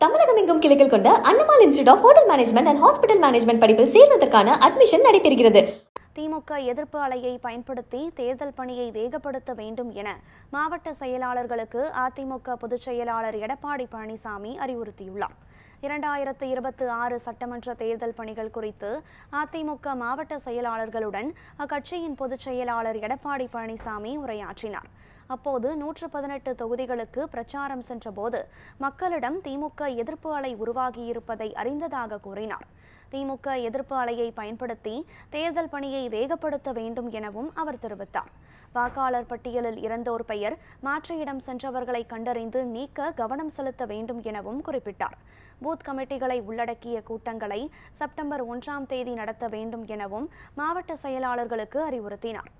தமிழகம் எங்கும் கிளைகள் கொண்ட Annamal institute of hotel management and hospital management படிப்பில் சேர்வதற்கான அட்மிஷன் நடைபெறுகிறது. திமுக எதிர்ப்பு அலையை பயன்படுத்தி தேர்தல் பணியை வேகப்படுத்த வேண்டும் என மாவட்ட செயலாளர்களுக்கு அதிமுக பொதுச் செயலாளர் எடப்பாடி பழனிசாமி அறிவுறுத்தியுள்ளார். 2026 சட்டமன்ற தேர்தல் பணிகள் குறித்து அதிமுக மாவட்ட செயலாளர்களுடன் அக்கட்சியின் பொதுச் செயலாளர் எடப்பாடி பழனிசாமி உரையாற்றினார். அப்போது 118 தொகுதிகளுக்கு பிரச்சாரம் சென்றபோது மக்களிடம் திமுக எதிர்ப்பு அலை உருவாகியிருப்பதை அறிந்ததாக கூறினார். திமுக எதிர்ப்பு அலையை பயன்படுத்தி தேர்தல் பணியை வேகப்படுத்த வேண்டும் எனவும் அவர் தெரிவித்தார். வாக்காளர் பட்டியலில் இறந்தோர் பெயர் மாற்று இடம் சென்றவர்களை கண்டறிந்து நீக்க கவனம் செலுத்த வேண்டும் எனவும் குறிப்பிட்டார். பூத் கமிட்டிகளை உள்ளடக்கிய கூட்டங்களை செப்டம்பர் 1ஆம் தேதி நடத்த வேண்டும் எனவும் மாவட்ட செயலாளர்களுக்கு அறிவுறுத்தினார்.